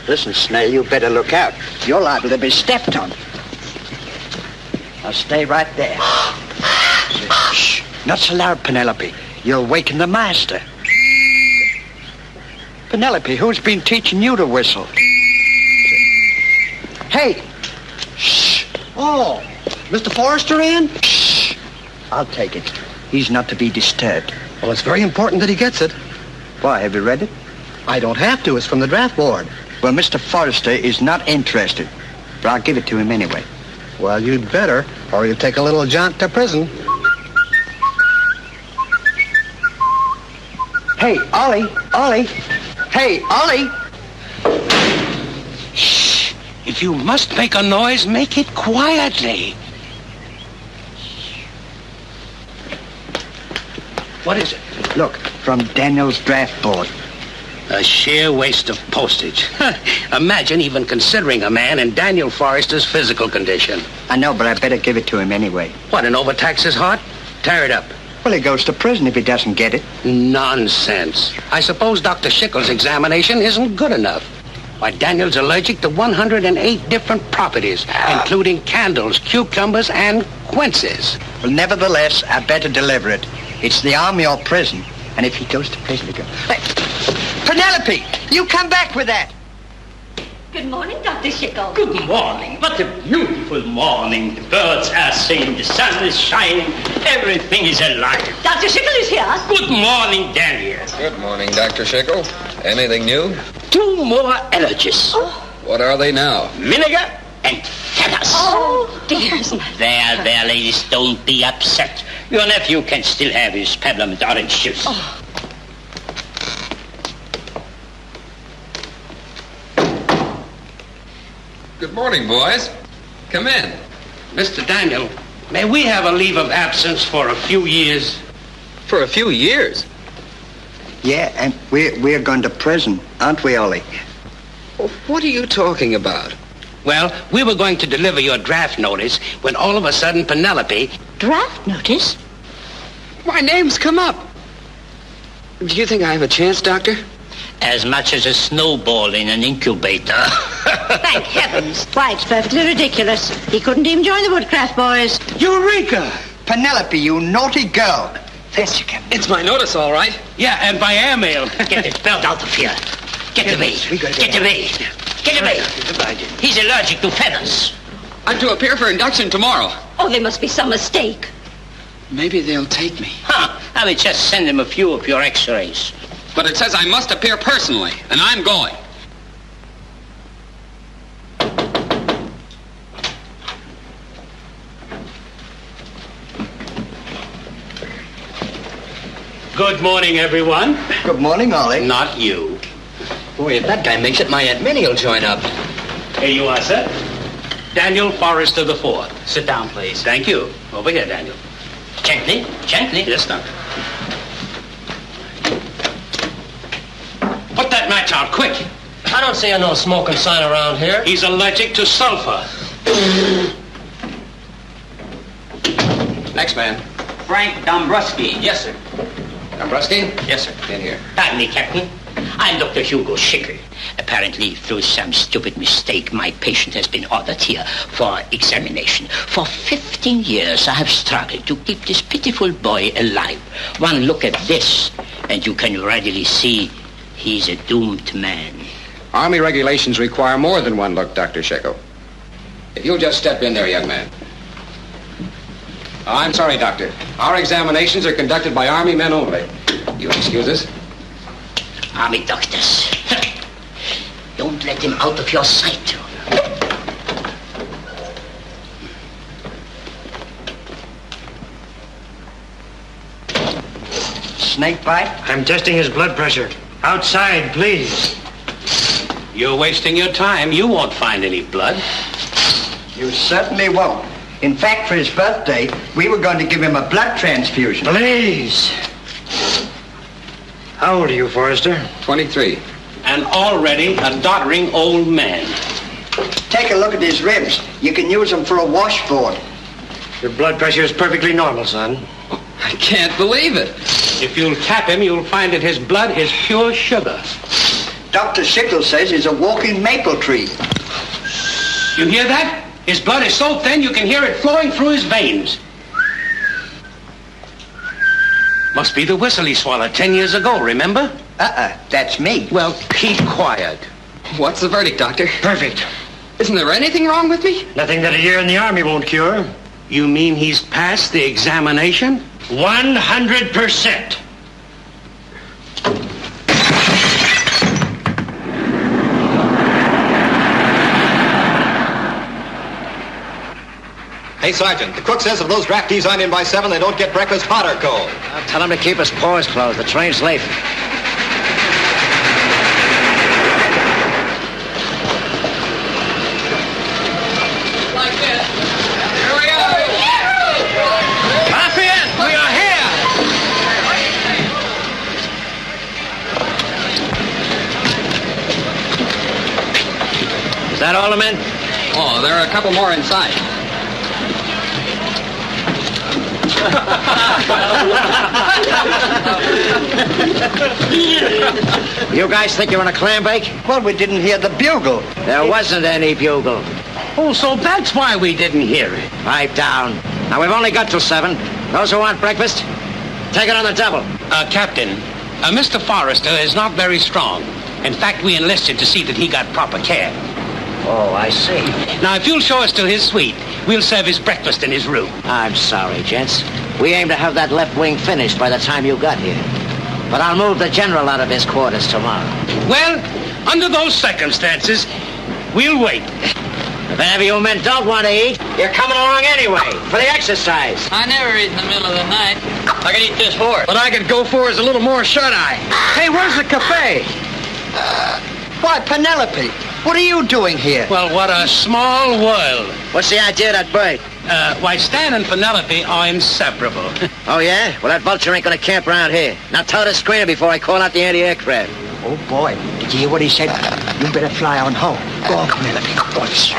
Listen, Snail, you better look out. You're liable to be stepped on. Now stay right there. Shh. Not so loud, Penelope. You'll waken the master. Penelope, who's been teaching you to whistle? Hey! Shh! Oh, Mr. Forrester in? Shh! I'll take it. He's not to be disturbed. Well, it's very important that he gets it. Why, have you read it? I don't have to. It's from the draft board. Well, Mr. Forrester is not interested, but I'll give it to him anyway. Well, you'd better, or you'll take a little jaunt to prison. Hey, Ollie! Ollie! Hey, Ollie! Shh! If you must make a noise, make it quietly. What is it? Look, from Daniel's draft board. A sheer waste of postage. Imagine even considering a man in Daniel Forrester's physical condition. I know, but I better give it to him anyway. What, and overtax his heart? Tear it up. Well, he goes to prison if he doesn't get it. Nonsense. I suppose Dr. Schickel's examination isn't good enough. Why, Daniel's allergic to 108 different properties, including candles, cucumbers, and quinces. Well, nevertheless, I better deliver it. It's the army or prison, and if he goes to prison, he goes... Hey, Penelope, you come back with that. Good morning, Dr. Schickel. Good morning. What a beautiful morning. The birds are singing, the sun is shining, everything is alive. Dr. Schickel is here. Good morning, Daniel. Good morning, Dr. Schickel. Anything new? 2 more allergies. Oh. What are they now? Vinegar and feathers. Oh, dear. There, ladies, don't be upset. Your nephew can still have his peppermint orange juice. Oh. Good morning, boys. Come in. Mr. Daniel, may we have a leave of absence for a few years? For a few years? Yeah, and we're going to prison, aren't we, Ollie? What are you talking about? Well, we were going to deliver your draft notice when all of a sudden Penelope... Draft notice? My name's come up. Do you think I have a chance, Doctor? As much as a snowball in an incubator. Thank heavens. Why, it's perfectly ridiculous. He couldn't even join the Woodcraft boys. Eureka! Penelope, you naughty girl. Yes, you can. It's my notice, all right. Yeah, and by airmail. Get this belt out of here. Get away. Get away. Get away. He's allergic to feathers. I'm to appear for induction tomorrow. Oh, there must be some mistake. Maybe they'll take me. I will just send him a few of your x-rays. But it says I must appear personally, and I'm going. Good morning, everyone. Good morning, Ollie. Not you. Boy, if that guy makes it, my Aunt Minnie will join up. Here you are, sir. Daniel Forrester IV. Sit down, please. Thank you. Over here, Daniel. Gently, gently. Yes, Doctor. Put that match out, quick. I don't see no smoking sign around here. He's allergic to sulfur. Next man. Frank Dombrowski. Yes, sir. Dombrowski? Yes, sir. In here. Pardon me, Captain. I'm Dr. Hugo Schickel. Apparently, through some stupid mistake, my patient has been ordered here for examination. For 15 years, I have struggled to keep this pitiful boy alive. One look at this, and you can readily see he's a doomed man. Army regulations require more than one look, Dr. Schickel. If you'll just step in there, young man. Oh, I'm sorry, Doctor. Our examinations are conducted by Army men only. You'll excuse us? Army doctors. Don't let him out of your sight. Snake bite? I'm testing his blood pressure. Outside, please. You're wasting your time. You won't find any blood. You certainly won't. In fact, for his birthday, we were going to give him a blood transfusion. Please. How old are you, Forrester? 23. And already a doddering old man. Take a look at his ribs. You can use them for a washboard. Your blood pressure is perfectly normal, son. I can't believe it. If you'll tap him, you'll find that his blood is pure sugar. Dr. Schickle says he's a walking maple tree. You hear that? His blood is so thin you can hear it flowing through his veins. Must be the whistle he swallowed 10 years ago, remember? That's me. Well, keep quiet. What's the verdict, Doctor? Perfect. Isn't there anything wrong with me? Nothing that a year in the Army won't cure. You mean he's passed the examination? 100%. Hey, Sergeant, the cook says if those draftees aren't in by 7, they don't get breakfast hot or cold. I'll tell him to keep his paws closed. The train's late. Like this. Here we go. Lafayette, we are here! Is that all the men? Oh, there are a couple more inside. You guys think you're in a clam bake? Well, we didn't hear the bugle. There wasn't any bugle. Oh, so that's why we didn't hear it. Pipe down. Now, we've only got till 7. Those who want breakfast, take it on the double. Captain, Mr. Forrester is not very strong. In fact, we enlisted to see that he got proper care. Oh, I see. Now, if you'll show us to his suite, we'll serve his breakfast in his room. I'm sorry, gents. We aim to have that left wing finished by the time you got here. But I'll move the general out of his quarters tomorrow. Well, under those circumstances, we'll wait. If any of you men don't want to eat, you're coming along anyway, for the exercise. I never eat in the middle of the night. I could eat this horse. What I could go for is a little more shut-eye. Hey, where's the cafe? Why, Penelope, what are you doing here? Well, what a small world. What's the idea of that bird? Why, Stan and Penelope are inseparable. Oh, yeah? Well, that vulture ain't gonna camp around here. Now tell her to screen her before I call out the anti-aircraft. Oh, boy. Did you hear what he said? You better fly on home. Go on, Penelope. Go on. It's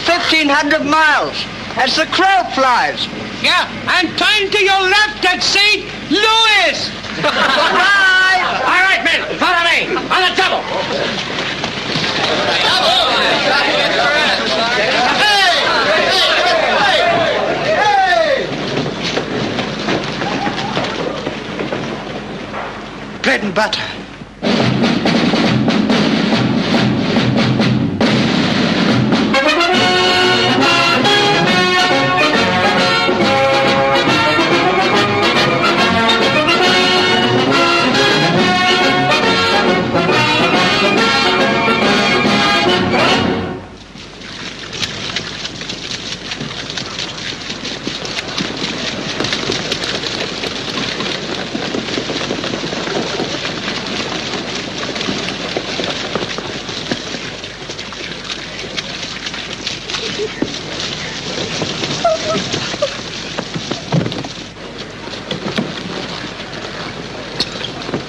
1,500 miles. As the crow flies. Yeah, and turn to your left at St. Louis! Right! All right, men, follow me. On the double. Bread and butter.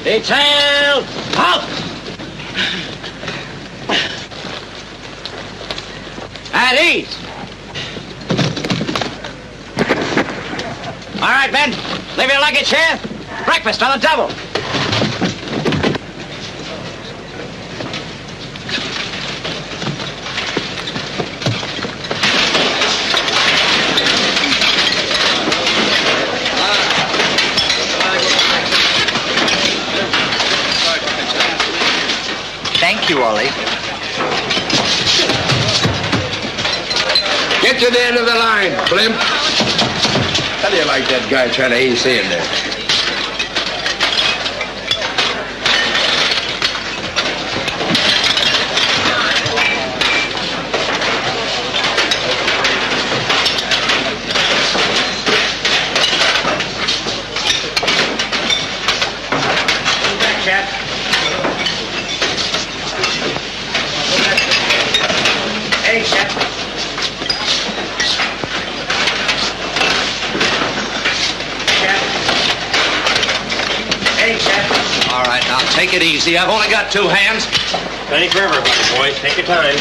Detail! Halt! At ease! All right, men. Leave your luggage here. Breakfast on the double. Thank you, Ollie. Get to the end of the line, blimp. How do you like that guy trying to AC in there? Hey, chef. Hey, chef. All right, now take it easy. I've only got 2 hands. Plenty for everybody, boys. Take your time.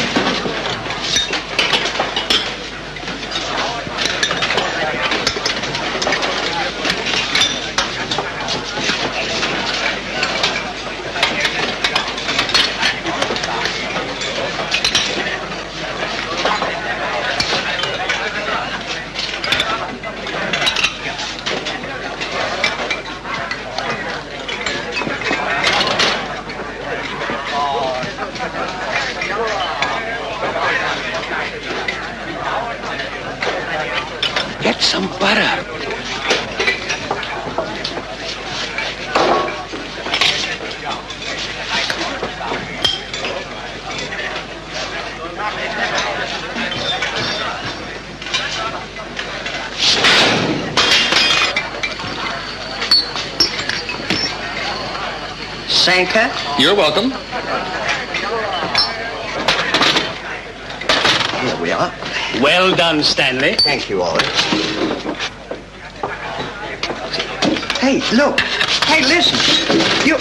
Get some butter. Sanka? You're welcome. Here we are. Well done, Stanley. Thank you, Ollie. Hey, look. Hey, listen. You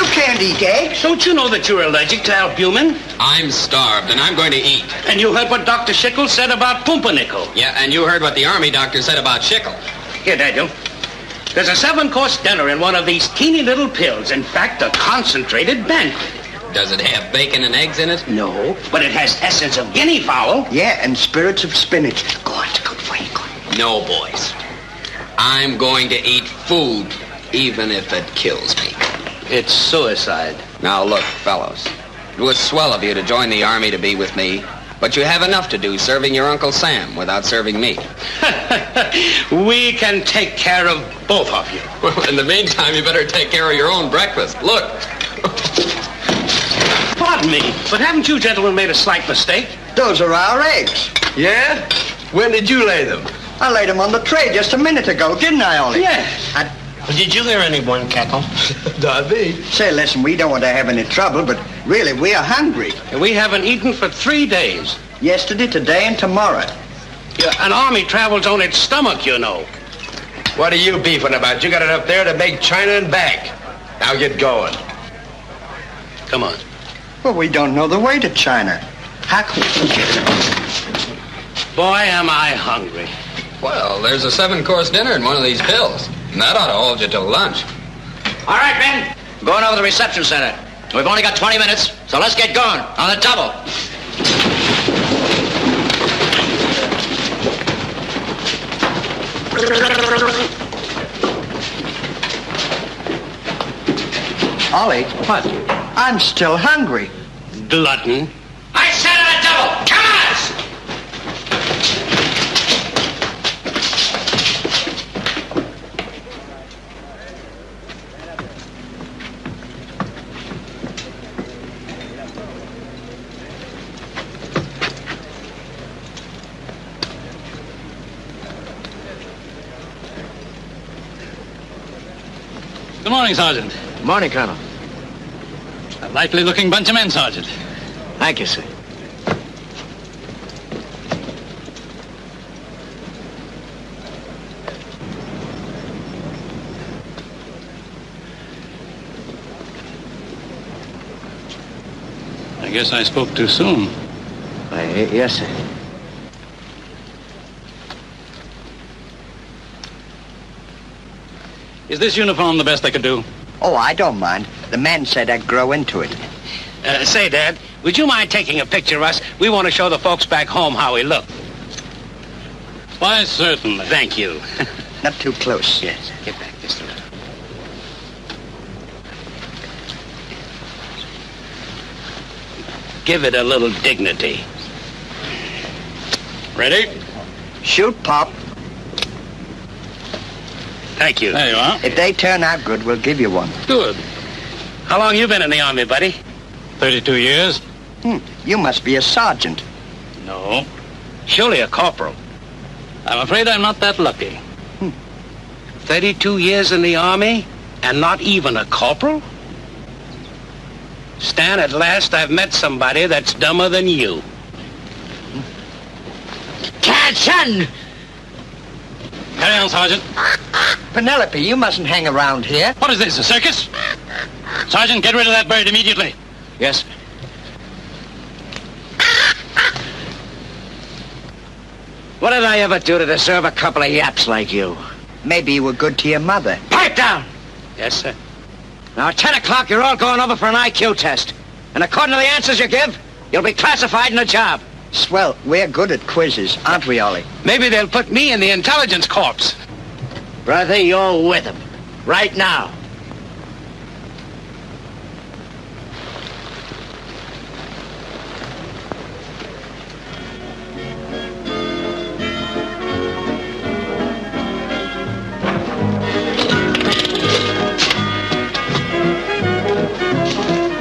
can't eat eggs. Don't you know that you're allergic to albumin? I'm starved, and I'm going to eat. And you heard what Dr. Schickel said about pumpernickel. Yeah, and you heard what the army doctor said about Schickel. Here, Daniel. There's a 7-course dinner in one of these teeny little pills. In fact, a concentrated banquet. Does it have bacon and eggs in it? No, but it has essence of guinea fowl. Yeah, and spirits of spinach. Go on, go away, go on. No, boys. I'm going to eat food, even if it kills me. It's suicide. Now, look, fellows. It was swell of you to join the army to be with me, but you have enough to do serving your Uncle Sam without serving me. We can take care of both of you. Well, in the meantime, you better take care of your own breakfast. Look. Pardon me, but haven't you gentlemen made a slight mistake? Those are our eggs. Yeah? When did you lay them? I laid them on the tray just a minute ago, didn't I, Ollie? Yes. Did you hear anyone cackle? Not me. Say, listen, we don't want to have any trouble, but really, we are hungry. We haven't eaten for 3 days. Yesterday, today, and tomorrow. Yeah, an army travels on its stomach, you know. What are you beefing about? You got it up there to make China and back. Now get going. Come on. Well, we don't know the way to China. How can Boy, am I hungry. Well, there's a 7-course dinner in one of these pills. And that ought to hold you till lunch. All right, men. Going over to the reception center. We've only got 20 minutes, so let's get going on the double. Ollie? What? I'm still hungry. Glutton. I said on a double. Come on! Good morning, Sergeant. Morning, Colonel. A likely-looking bunch of men, Sergeant. Thank you, sir. I guess I spoke too soon. Yes, sir. Is this uniform the best I could do? Oh, I don't mind. The man said I'd grow into it. Say, Dad, would you mind taking a picture of us? We want to show the folks back home how we look. Why, certainly. Thank you. Not too close. Yes, get back just a little. Give it a little dignity. Ready? Shoot, Pop. Thank you. There you are. If they turn out good, we'll give you one. Good. How long you been in the army, buddy? 32 years? You must be a sergeant. No. Surely a corporal. I'm afraid I'm not that lucky. 32 years in the army and not even a corporal? Stan, at last I've met somebody that's dumber than you. Attention! Carry on, Sergeant. Penelope, you mustn't hang around here. What is this, a circus? Sergeant, get rid of that bird immediately. Yes. What did I ever do to deserve a couple of yaps like you? Maybe you were good to your mother. Pipe down! Yes, sir. Now, at 10 o'clock, you're all going over for an IQ test. And according to the answers you give, you'll be classified in a job. Swell, we're good at quizzes, aren't we, Ollie? Maybe they'll put me in the intelligence corps. Brother, you're with him. Right now.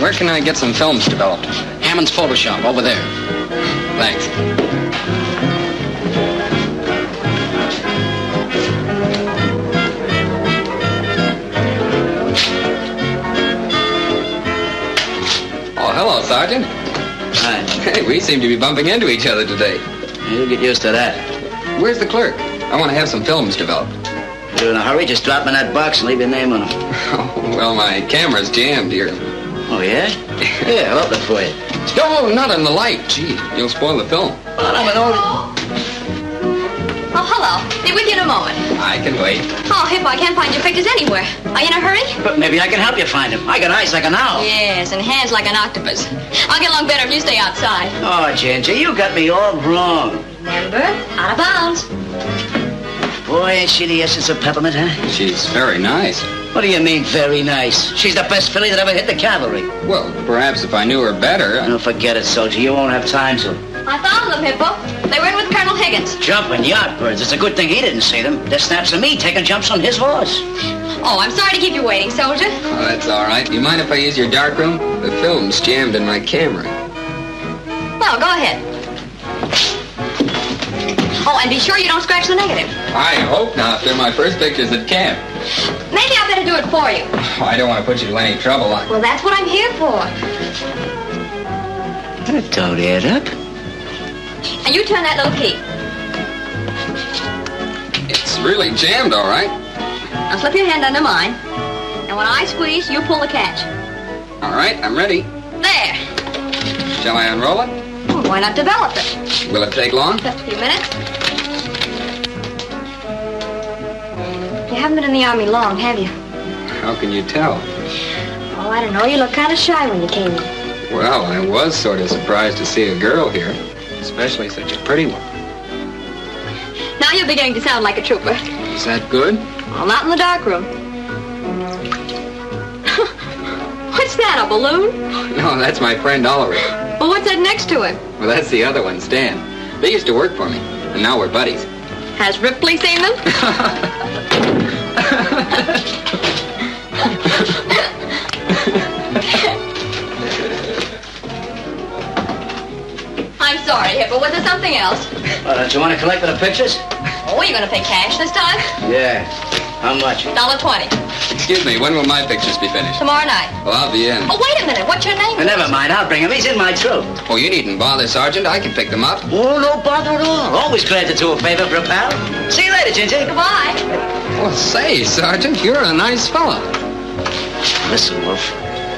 Where can I get some films developed? Hammond's Photoshop, over there. Thanks. Oh, hello, Sergeant. Hi. Hey, we seem to be bumping into each other today. You'll get used to that. Where's the clerk? I want to have some films developed. If you're in a hurry, just drop them in that box and leave your name on them. Oh, well, my camera's jammed here. Oh, yeah? Yeah, I'll open it for you. No, not in the light. Gee, you'll spoil the film. Well, I'm an old... Oh, hello. Be with you in a moment. I can wait. Oh, Hippo, I can't find your pictures anywhere. Are you in a hurry? But maybe I can help you find them. I got eyes like an owl. Yes, and hands like an octopus. I'll get along better if you stay outside. Oh, Ginger, you got me all wrong. Remember, out of bounds. Boy, ain't she the essence of peppermint, huh? She's very nice. What do you mean, very nice? She's the best filly that ever hit the cavalry. Well, perhaps if I knew her better... No, forget it, soldier. You won't have time to. I found them, Hippo. They were in with Colonel Higgins. Jumping yardbirds. It's a good thing he didn't see them. They're snaps of me taking jumps on his horse. Oh, I'm sorry to keep you waiting, soldier. Oh, that's all right. You mind if I use your darkroom? The film's jammed in my camera. Well, go ahead. Oh, and be sure you don't scratch the negative. I hope not. They're my first pictures at camp. Maybe I better do it for you. Oh, I don't want to put you to any trouble. Well, that's what I'm here for. That don't add up. And you turn that little key. It's really jammed, all right. Now slip your hand under mine. And when I squeeze, you pull the catch. All right, I'm ready. There. Shall I unroll it? Well, why not develop it? Will it take long? Just a few minutes. You haven't been in the Army long, have you? How can you tell? Oh, I don't know. You look kind of shy when you came in. Well, I was sort of surprised to see a girl here, especially such a pretty one. Now you're beginning to sound like a trooper. Is that good? Well, not in the dark room. What's that, a balloon? No, that's my friend Ulrich. Well, what's that next to him? Well, that's the other one, Stan. They used to work for me, and now we're buddies. Has Ripley seen them? I'm sorry, Hippo. Was there something else? Well, don't you want to collect the pictures? Oh, are you going to pay cash this time? Yeah. How much? $1.20. Excuse me, when will my pictures be finished? Tomorrow night. Well, I'll be in. Oh, wait a minute. What's your name? Well, never mind. I'll bring him. He's in my troop. Oh, you needn't bother, Sergeant. I can pick them up. Oh, no bother at all. Always glad to do a favor for a pal. See you later, Ginger. Goodbye. Well, say, Sergeant, you're a nice fella. Listen, Wolf.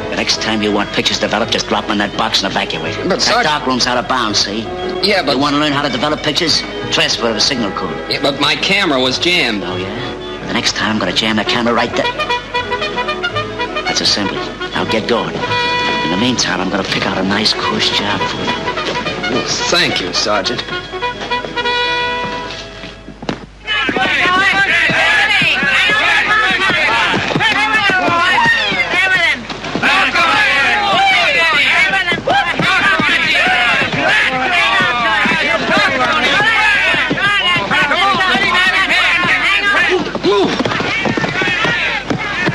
The next time you want pictures developed, just drop them in that box and evacuate. But, that Sergeant... dark room's out of bounds, see? Yeah, but... You want to learn how to develop pictures? Transfer the signal code. Yeah, but my camera was jammed. Oh, yeah? The next time I'm going to jam that camera right there. That's assembly. Now get going. In the meantime, I'm going to pick out a nice cush job for you. Well, thank you, Sergeant.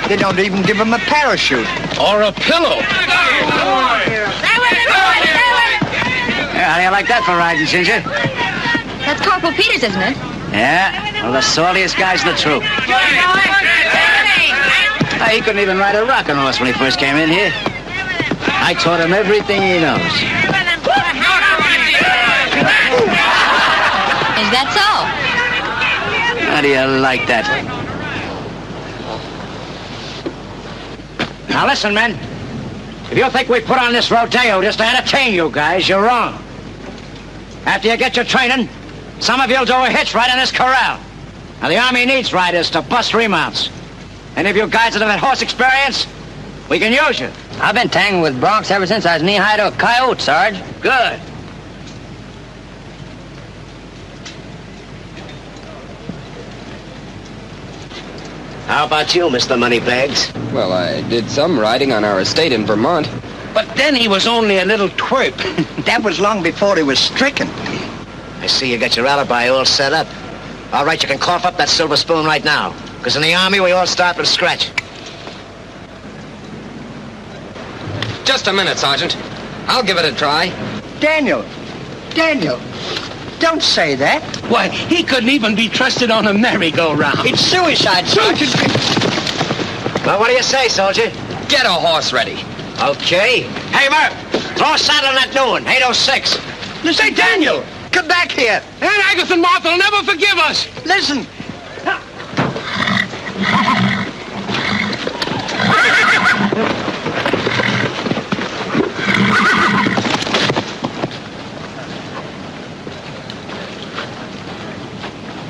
They don't even give him a parachute. Or a pillow. Yeah, how do you like that for riding, Ginger? That's Corporal Peters, isn't it? Yeah, one of the saltiest guys in the troop. He couldn't even ride a rocking horse when he first came in here. I taught him everything he knows. Is that so? How do you like that? Now listen, men. If you think we put on this rodeo just to entertain you guys, you're wrong. After you get your training, some of you'll do a hitch right in this corral. Now the Army needs riders to bust remounts. Any of you guys that have had horse experience, we can use you. I've been tangling with broncs ever since I was knee-high to a coyote, Sarge. Good. How about you, Mr. Moneybags? Well, I did some riding on our estate in Vermont. But then he was only a little twerp. That was long before he was stricken. I see you got your alibi all set up. All right, you can cough up that silver spoon right now. Because in the Army, we all start from scratch. Just a minute, Sergeant. I'll give it a try. Daniel, don't say that. Why, he couldn't even be trusted on a merry-go-round. It's suicide, Sergeant. Well, what do you say, soldier? Get a horse ready. Okay. Hey, Murph, throw a saddle on that new one, 806. Say, Daniel! Come back here. Aunt Agatha and Martha will never forgive us. Listen.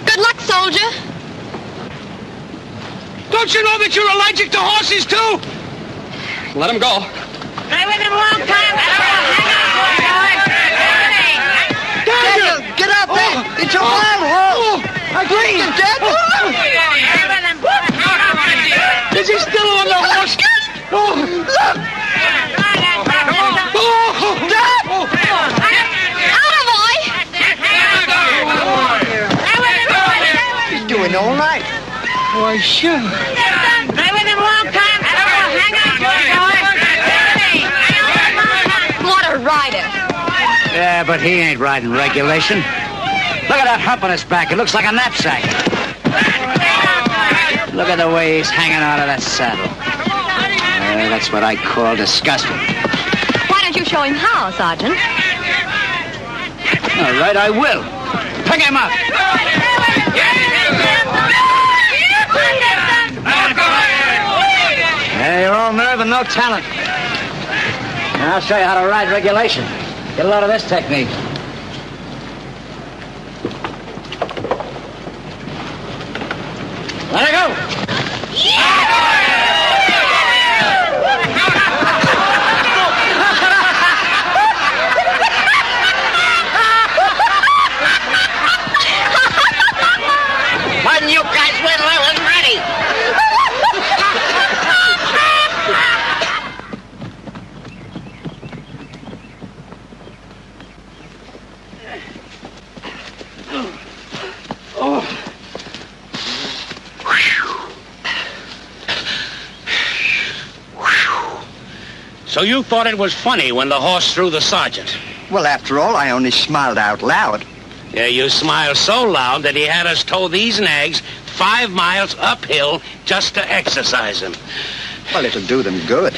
Good luck, soldier. Don't you know that you're allergic to horses, too? Let him go. Daniel, get out there. It's a wild horse. Please, Dad. Is he still on the horse? Look. Dad. He's doing all right. Why, sure. What a rider. Yeah, but he ain't riding regulation. Look at that hump on his back. It looks like a knapsack. Look at the way he's hanging out of that saddle. That's what I call disgusting. Why don't you show him how, Sergeant? All right, I will. Pick him up. Yeah, you're all nerve and no talent. Now I'll show you how to ride regulation. Get a load of this technique. Let her go! When you guys went, I was ready. So you thought it was funny when the horse threw the sergeant? Well, after all, I only smiled out loud. Yeah, you smiled so loud that he had us tow these nags 5 miles uphill just to exercise them. Well, it'll do them good.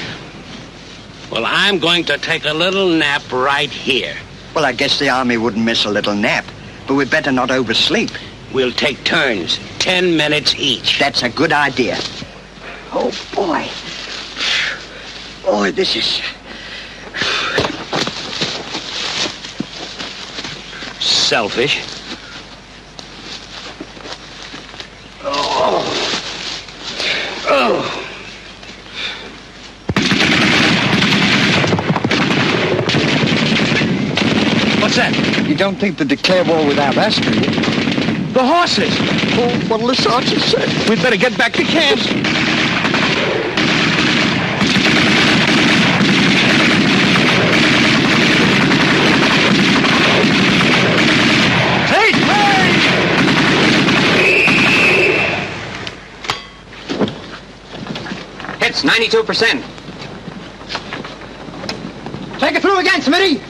Well, I'm going to take a little nap right here. Well, I guess the army wouldn't miss a little nap, but we'd better not oversleep. We'll take turns, 10 minutes each. That's a good idea. Oh, boy. Boy, this is... Selfish. Oh. What's that? You don't think to declare war without us, do you? The horses! Oh, what'll the sergeant say? We'd better get back to camp. Hits 92%. Take it through again, Smitty.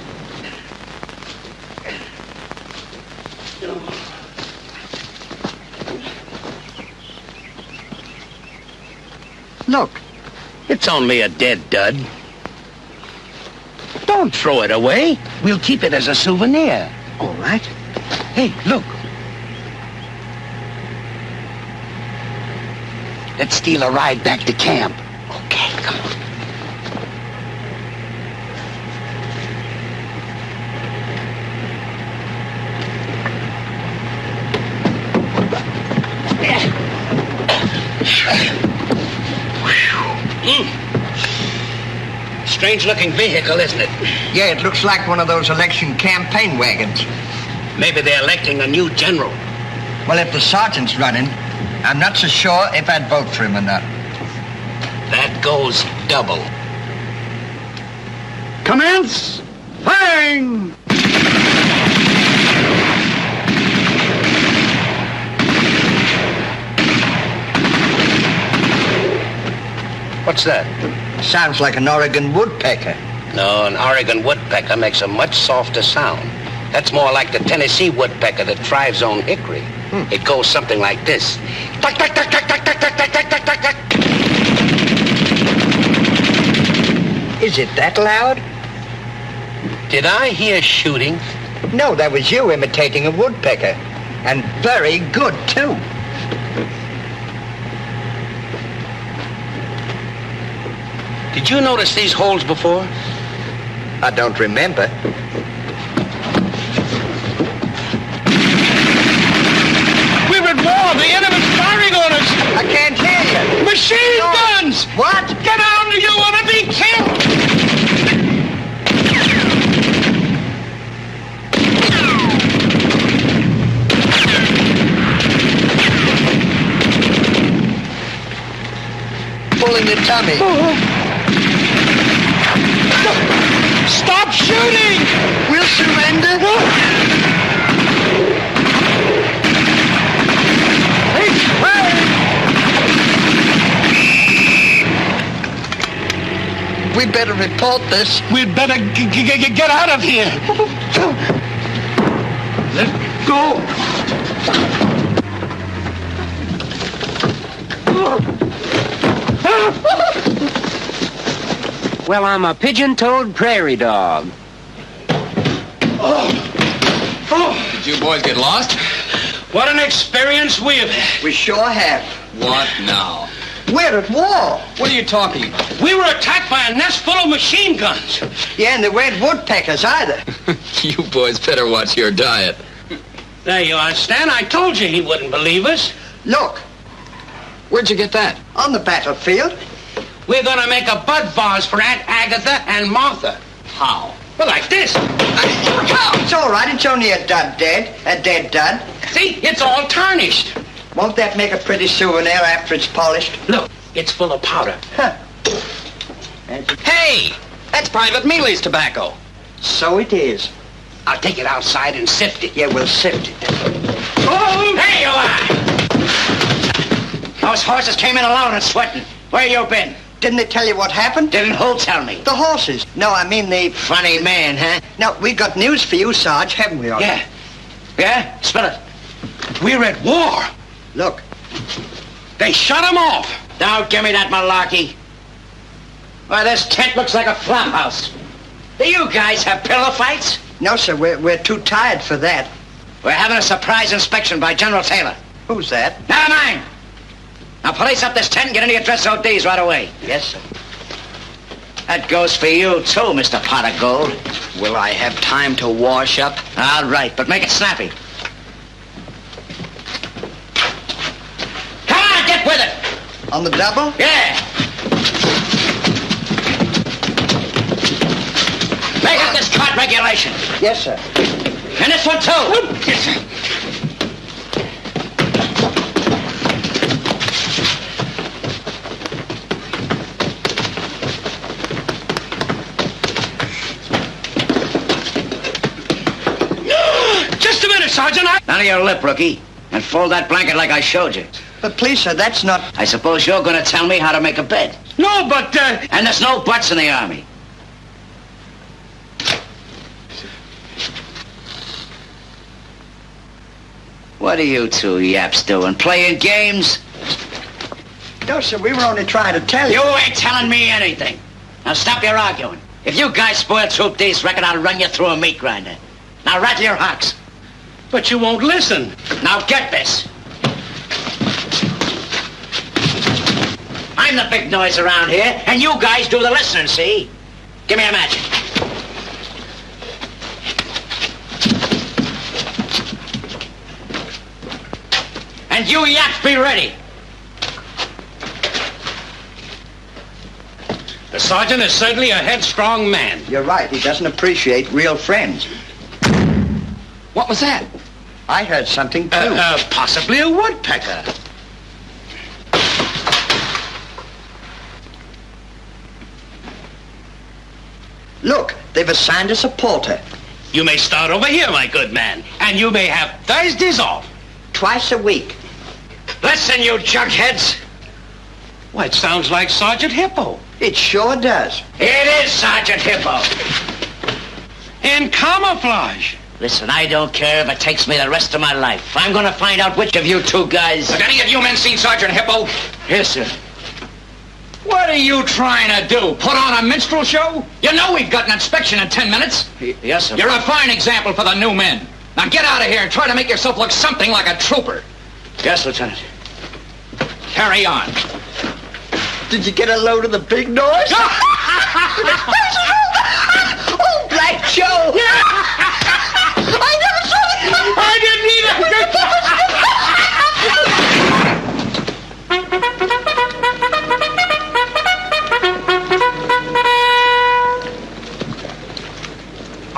Look. It's only a dead dud. Don't throw it away. We'll keep it as a souvenir. All right. Hey, look. Let's steal a ride back to camp. Okay, come on. Strange-looking vehicle, isn't it? Yeah, it looks like one of those election campaign wagons. Maybe they're electing a new general. Well, if the sergeant's running, I'm not so sure if I'd vote for him or not. That goes double. Commence firing! What's that? Sounds like an Oregon woodpecker. No, an Oregon woodpecker makes a much softer sound. That's more like the Tennessee woodpecker that thrives on hickory. It goes something like this. Tuck, tuck, tuck, tuck, tuck, tuck, tuck, tuck, tuck, tuck, tuck, tuck. Is it that loud? Did I hear shooting? No, that was you imitating a woodpecker. And very good, too. Did you notice these holes before? I don't remember. We're at war! The enemy's firing on us! I can't hear you. Machine guns! What? Get out! You want to be killed! Pulling the tummy. Stop shooting! We'll surrender. We better report this. We'd better get out of here. Let's go. Well, I'm a pigeon-toed prairie dog. Did you boys get lost? What an experience we have had. We sure have. What now? We're at war. What are you talking about? We were attacked by a nest full of machine guns. Yeah, and they weren't woodpeckers either. You boys better watch your diet. There you are, Stan. I told you he wouldn't believe us. Look, Where'd you get that? on the battlefield. We're going to make a bud vase for Aunt Agatha and Martha. How? Well, like this. It's all right. It's only a dead dud. See, it's all tarnished. Won't that make a pretty souvenir after it's polished? Look, it's full of powder. Huh. Hey! That's Private Mealy's tobacco. So it is. I'll take it outside and sift it. Yeah, we'll sift it. Oh, there you are! Those horses came in alone and sweating. Where you been? Didn't they tell you what happened? Didn't who tell me? The horses. No, I mean the... Funny man, huh? Now, we got news for you, Sarge, haven't we? Yeah. Yeah? Spill it. We're at war. Look. They shut him off. Don't give me that malarkey. Why, this tent looks like a flop house. Do you guys have pillow fights? No, sir, we're too tired for that. We're having a surprise inspection by General Taylor. Who's that? Never mind. Now police up this tent and get into your dress ODs right away. Yes, sir. That goes for you, too, Mr. Pot of Gold. Will I have time to wash up? All right, but make it snappy. Come on, get with it. On the double? Yeah. Make up this cart regulation. Yes, sir. And this one, too. Yes, sir. Just a minute, Sergeant. None of your lip, rookie. And fold that blanket like I showed you. But please, sir, that's not... I suppose you're going to tell me how to make a bed. No, but, And there's no buts in the Army. What are you two yaps doing? Playing games? No, sir, we were only trying to tell you. You ain't telling me anything. Now stop your arguing. If you guys spoil Troop D's record, I'll run you through a meat grinder. Now rattle your hocks. but you won't listen. Now get this. I'm the big noise around here, and you guys do the listening, see? Give me a match. And you yaps be ready. The sergeant is certainly a headstrong man. You're right. He doesn't appreciate real friends. What was that? I heard something, too. Possibly a woodpecker. Look, they've assigned us a porter. You may start over here, my good man, and you may have Thursdays off. Twice a week. Listen, you jugheads. Why, it sounds like Sergeant Hippo. It sure does. It is, Sergeant Hippo. In camouflage. Listen, I don't care if it takes me the rest of my life. I'm going to find out which of you two guys... Have any of you men seen Sergeant Hippo? Yes, sir. What are you trying to do? Put on a minstrel show? You know we've got an inspection in 10 minutes. Yes, sir. You're a fine example for the new men. Now get out of here and try to make yourself look something like a trooper. Yes, Lieutenant. Carry on. Did you get a load of the big noise? Oh, Black Joe! I never saw it! I didn't either!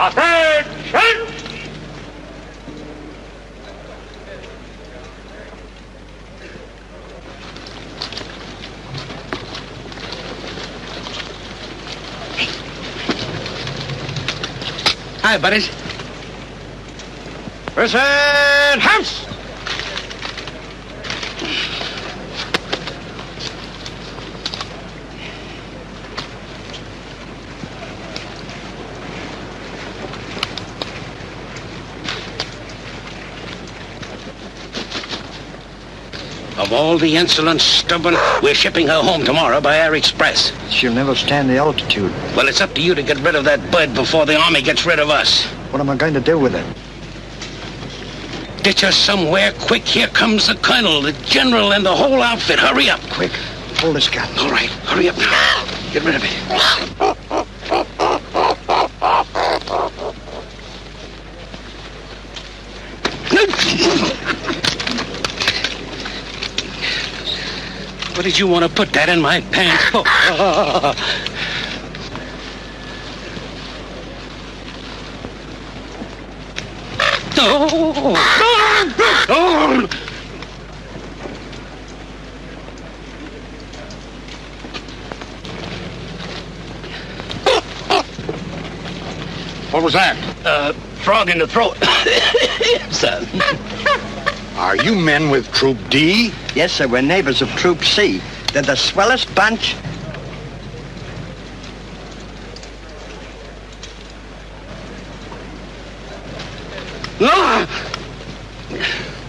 Attention! Hi, buddies. Person House! Of all the insolent, stubborn, we're shipping her home tomorrow by air express. She'll never stand the altitude. Well, it's up to you to get rid of that bird before the Army gets rid of us. What am I going to do with it? Ditch her somewhere quick. Here comes the colonel, the general, and the whole outfit. Hurry up. Quick, hold this gun. All right, hurry up now. Get rid of it. What did you want to put that in my pants for? What was that? Frog in the throat. Sir. Are you men with Troop D? Yes, sir, we're neighbors of Troop C. They're the swellest bunch.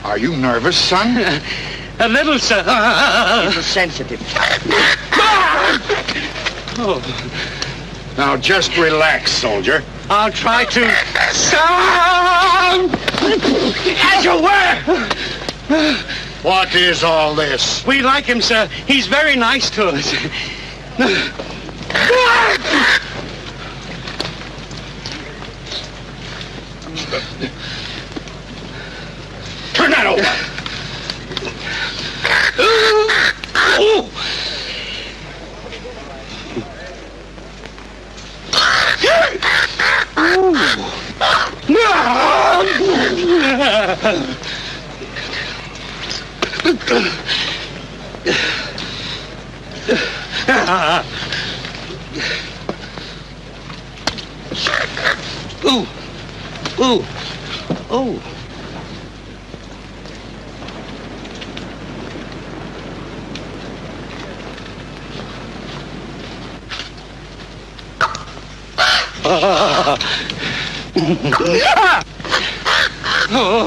Are you nervous, son? A little, sir. He's sensitive. Now just relax, soldier. I'll try to. Stop! As you were! What is all this? We like him, sir. He's very nice to us. Turn that over. Ooh. Ooh. Ooh.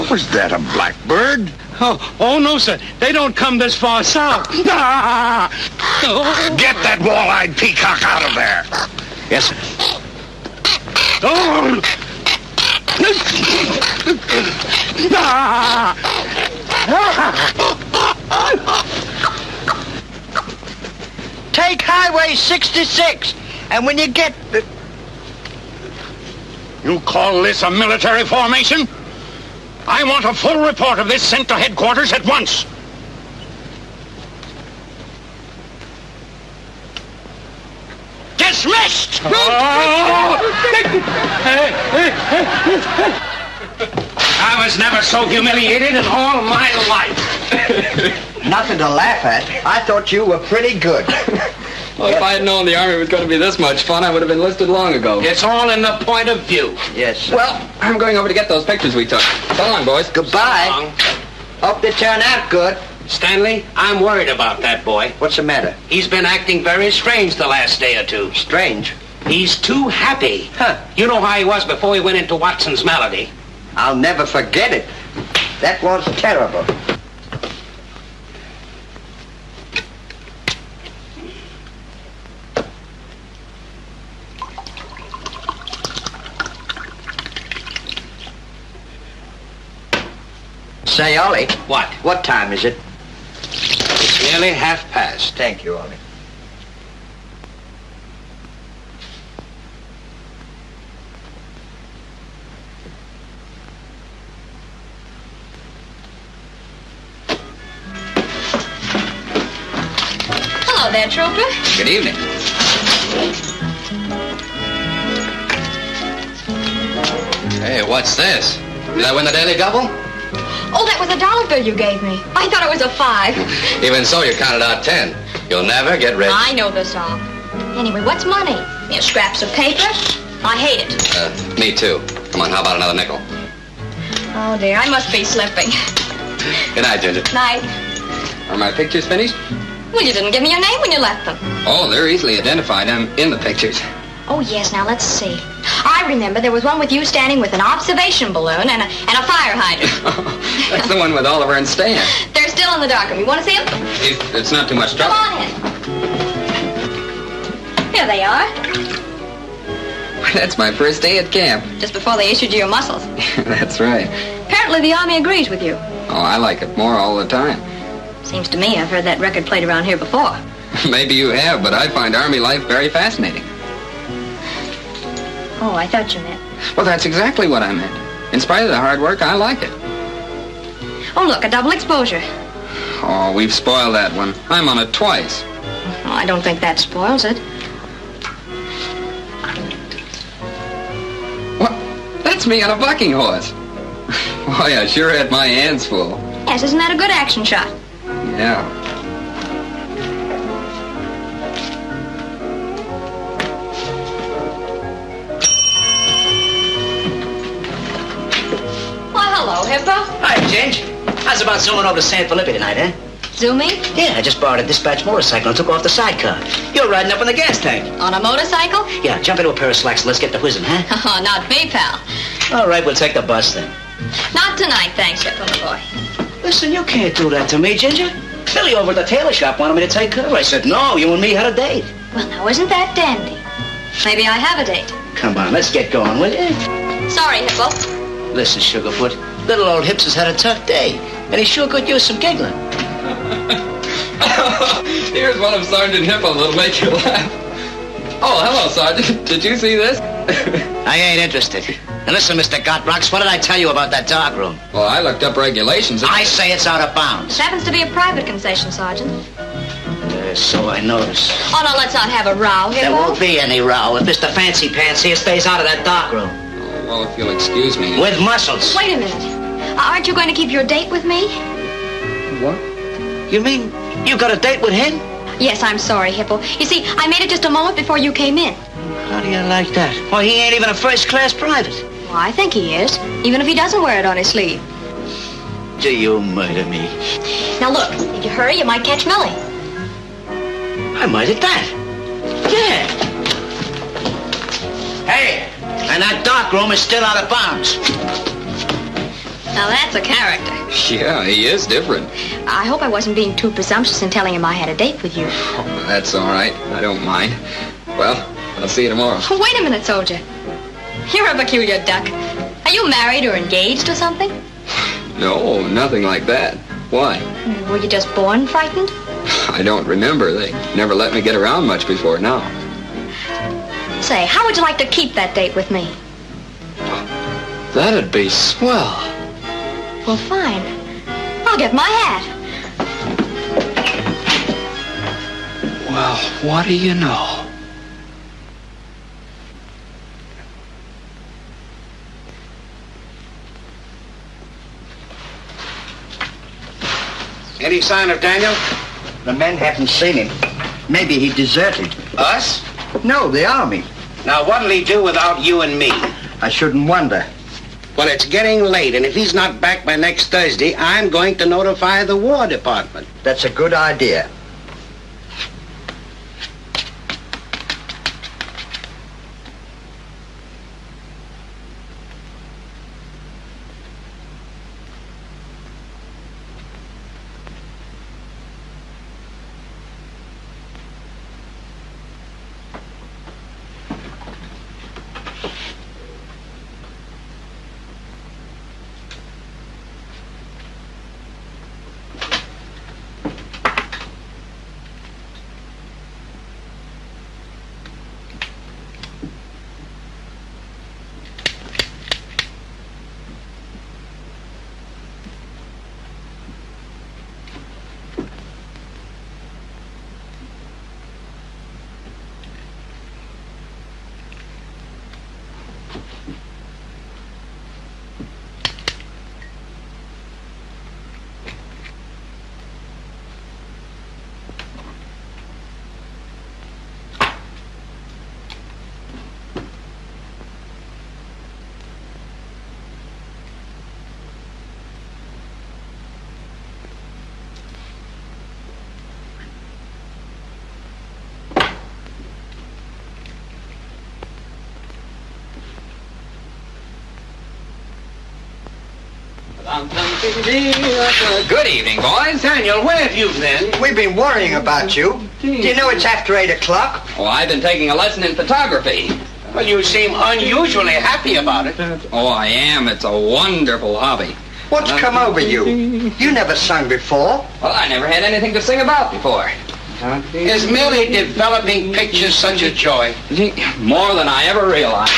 Was that a blackbird? Oh, no, sir. They don't come this far south. Get that wall-eyed peacock out of there. Yes, sir. Take Highway 66, and when you get... You call this a military formation? I want a full report of this sent to headquarters at once. Dismissed! I was never so humiliated in all my life. Nothing to laugh at. I thought you were pretty good. Well, if I had known the Army was going to be this much fun, I would have enlisted long ago. It's all in the point of view. Yes, sir. Well, I'm going over to get those pictures we took. So long, boys. Goodbye. So long. Hope they turn out good. Stanley, I'm worried about that boy. What's the matter? He's been acting very strange the last day or two. Strange? He's too happy. Huh. You know how he was before he went into Watson's Melody. I'll never forget it. That was terrible. Say, Ollie. What? What time is it? It's nearly past. Thank you, Ollie. Hello there, Trooper. Good evening. Hey, what's this? Did I win the Daily Double? Oh, that was a $1 bill you gave me. I thought it was a 5. Even so, you counted out 10. You'll never get rich. I know the song. Anyway, what's money? Scraps of paper? I hate it. Me too. Come on, how about another nickel? Oh, dear, I must be slipping. Good night, Ginger. Night. Are my pictures finished? Well, you didn't give me your name when you left them. Oh, they're easily identified. I'm in the pictures. Oh, yes, now let's see. I remember there was one with you standing with an observation balloon and a fire hydrant. That's the one with Oliver and Stan. They're still in the darkroom. You want to see them? It's not too much trouble. Come on in. Here they are. That's my first day at camp. Just before they issued you your muscles. That's right. Apparently the Army agrees with you. Oh, I like it more all the time. Seems to me I've heard that record played around here before. Maybe you have, but I find Army life very fascinating. Oh, I thought you meant. Well, that's exactly what I meant. In spite of the hard work, I like it. Oh, look, a double exposure. Oh, we've spoiled that one. I'm on it twice. Oh, I don't think that spoils it. What? That's me on a bucking horse. Boy, I sure had my hands full. Yes, isn't that a good action shot? Yeah. Hello, Hippo. Hi, Ginge. How's about zooming over to San Felipe tonight, eh? Zooming? Yeah, I just borrowed a dispatch motorcycle and took off the sidecar. You're riding up in the gas tank. On a motorcycle? Yeah, jump into a pair of slacks and let's get to whizzing, huh? Oh, not me, pal. All right, we'll take the bus then. Not tonight, thanks, Hippo, my boy. Listen, you can't do that to me, Ginger. Billy over at the tailor shop wanted me to take her. I said, no, you and me had a date. Well, now, isn't that dandy? Maybe I have a date. Come on, let's get going, will you? Sorry, Hippo. Listen, Sugarfoot, little old Hips has had a tough day, and he sure could use some giggling. Here's one of Sergeant Hippo that'll make you laugh. Oh, hello, Sergeant. Did you see this? I ain't interested. And listen, Mr. Gotrocks, what did I tell you about that dark room? Well, I looked up regulations. I say it's out of bounds. It happens to be a private concession, Sergeant. So I notice. Oh, no, let's not have a row, Hippo. There won't be any row if Mr. Fancy Pants here stays out of that dark room. Oh, well, if you'll excuse me. With muscles. Wait a minute. Aren't you going to keep your date with me? What? You mean you got a date with him? Yes, I'm sorry, Hippo. You see, I made it just a moment before you came in. How do you like that? Well, he ain't even a first-class private. Well, I think he is, even if he doesn't wear it on his sleeve. Do you murder me? Now, look, if you hurry, you might catch Millie. I might at that. Yeah. Hey, and that dark room is still out of bounds. Now, that's a character. Yeah, he is different. I hope I wasn't being too presumptuous in telling him I had a date with you. Oh, that's all right. I don't mind. Well, I'll see you tomorrow. Wait a minute, soldier. You're a peculiar duck. Are you married or engaged or something? No, nothing like that. Why? Were you just born frightened? I don't remember. They never let me get around much before now. Say, how would you like to keep that date with me? That'd be swell. Well, fine. I'll get my hat. Well, what do you know? Any sign of Daniel? The men haven't seen him. Maybe he deserted. Us? No, the army. Now, what'll he do without you and me? I shouldn't wonder. Well, it's getting late, and if he's not back by next Thursday, I'm going to notify the War Department. That's a good idea. Good evening, boys. Daniel, where have you been? We've been worrying about you. Do you know it's after 8 o'clock? Oh, I've been taking a lesson in photography. Well, you seem unusually happy about it. Oh, I am. It's a wonderful hobby. What's come over you? You never sung before. Well, I never had anything to sing about before. Is merely developing pictures such a joy? More than I ever realized.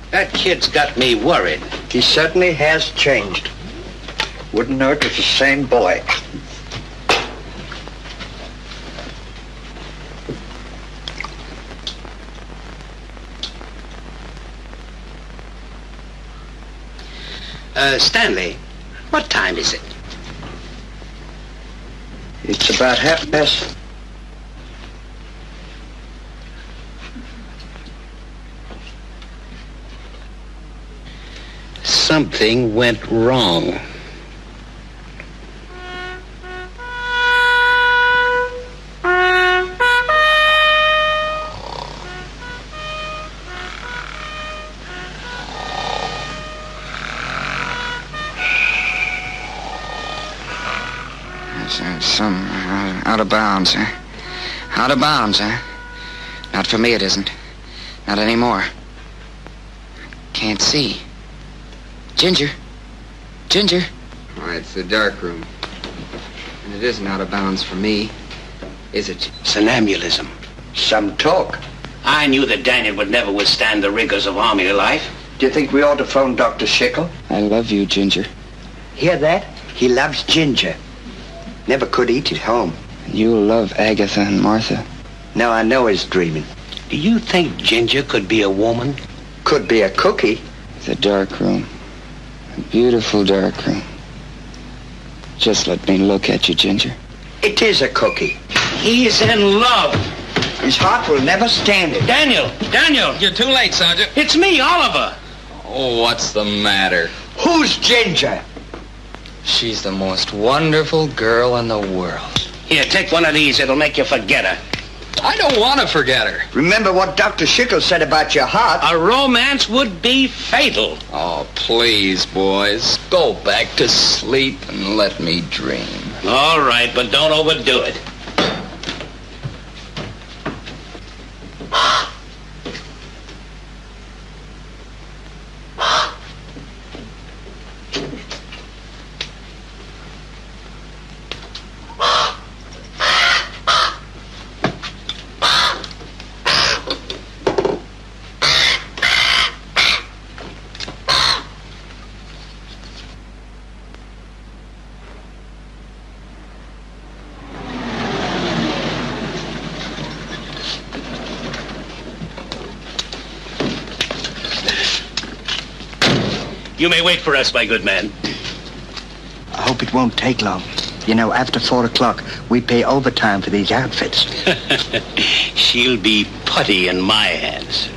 That kid's got me worried. He certainly has changed. Wouldn't know it was the same boy. Stanley, what time is it? It's about 1:30. Something went wrong. Some out of bounds, huh? Out of bounds, huh? Not for me, it isn't. Not anymore. Can't see. Ginger. Ginger. Why, it's the dark room. And it isn't out of bounds for me, is it? Somnambulism. Some talk. I knew that Daniel would never withstand the rigors of army life. Do you think we ought to phone Dr. Schickel? I love you, Ginger. Hear that? He loves Ginger. Never could eat at home. You'll love Agatha and Martha. Now I know he's dreaming. Do you think Ginger could be a woman? Could be a cookie. The dark room. A beautiful dark room. Just let me look at you, Ginger. It is a cookie. He's in love. His heart will never stand it. Daniel! You're too late, Sergeant. It's me, Oliver. Oh, what's the matter? Who's Ginger? She's the most wonderful girl in the world. Here, take one of these. It'll make you forget her. I don't want to forget her. Remember what Dr. Schickel said about your heart? A romance would be fatal. Oh, please, boys. Go back to sleep and let me dream. All right, but don't overdo it. You may wait for us, my good man. I hope it won't take long. You know, after 4 o'clock, we pay overtime for these outfits. She'll be putty in my hands.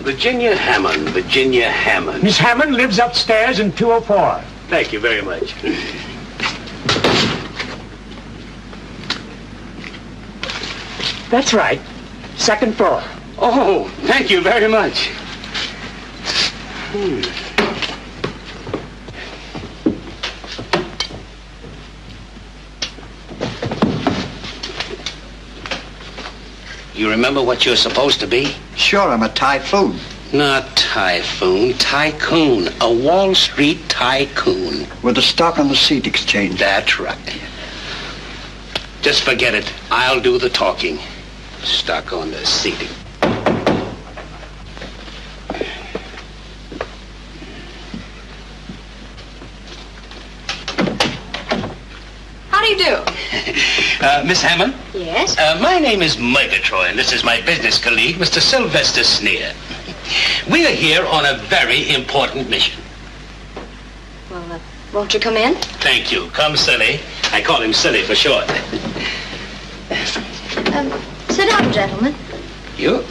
Virginia Hammond, Virginia Hammond. Miss Hammond lives upstairs in 204. Thank you very much. That's right. Second floor. Oh, thank you very much. You remember what you're supposed to be? Sure, I'm a typhoon. Not typhoon, tycoon. A Wall Street tycoon. With a stock on the seat exchange. That's right. Just forget it. I'll do the talking. Stock on the seat. How do you do? Miss Hammond? Yes? My name is Murgatroyd, and this is my business colleague, Mr. Sylvester Sneer. We are here on a very important mission. Well, won't you come in? Thank you. Come, Silly. I call him Silly for short. Sit down, gentlemen. You?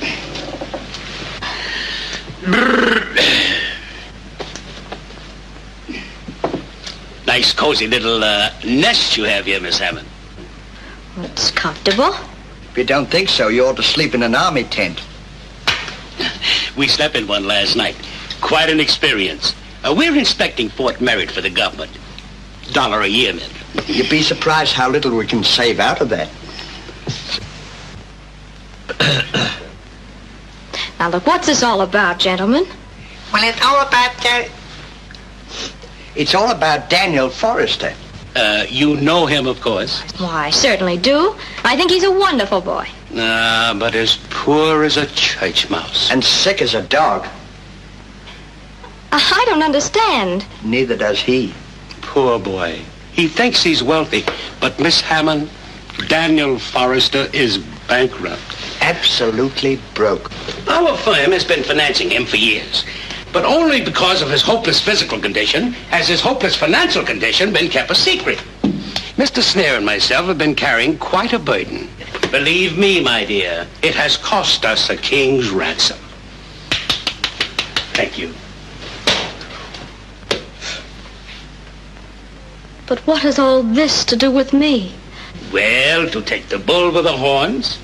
Nice, cozy little nest you have here, Miss Hammond. Well, it's comfortable. If you don't think so, you ought to sleep in an army tent. We slept in one last night. Quite an experience. We're inspecting Fort Merritt for the government. $1 a year, man. You'd be surprised how little we can save out of that. Now, look, what's this all about, gentlemen? Well, it's all about It's all about Daniel Forrester. You know him, of course. Why, I certainly do. I think he's a wonderful boy. But as poor as a church mouse. And sick as a dog. I don't understand. Neither does he. Poor boy. He thinks he's wealthy. But, Miss Hammond, Daniel Forrester is bankrupt. Absolutely broke. Our firm has been financing him for years. But only because of his hopeless physical condition has his hopeless financial condition been kept a secret. Mr. Sneer and myself have been carrying quite a burden. Believe me, my dear, it has cost us a king's ransom. Thank you. But what has all this to do with me? Well, to take the bull with the horns,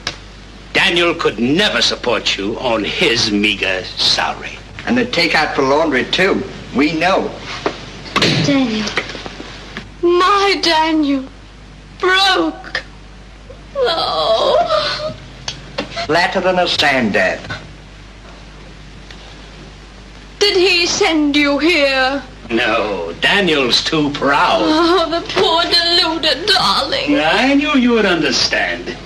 Daniel could never support you on his meager salary. And they take out for laundry, too. We know. Daniel. My Daniel. Broke. Oh. Flatter than a sand dab. Did he send you here? No, Daniel's too proud. Oh, the poor deluded darling. I knew you would understand.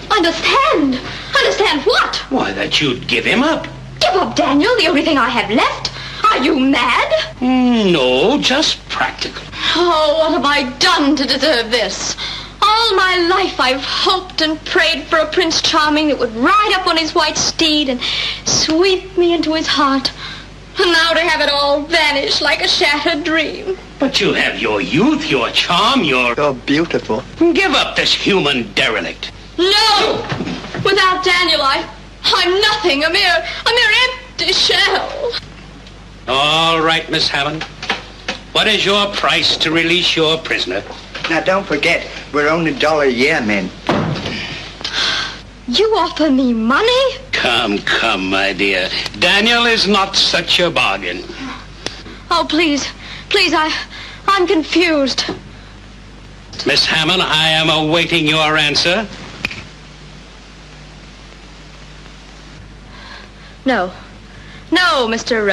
Understand? Understand what? Why, that you'd give him up. Give up, Daniel, the only thing I have left? Are you mad? No, just practical. Oh, what have I done to deserve this? All my life I've hoped and prayed for a Prince Charming that would ride up on his white steed and sweep me into his heart. And now to have it all vanish like a shattered dream. But you have your youth, your charm, your... You're beautiful. Give up this human derelict. No! Without Daniel, I'm nothing, a mere empty shell. All right, Miss Hammond. What is your price to release your prisoner? Now, don't forget, we're only $1 a year, men. You offer me money? Come, my dear. Daniel is not such a bargain. Oh, please, I'm confused. Miss Hammond, I am awaiting your answer. No, Mr.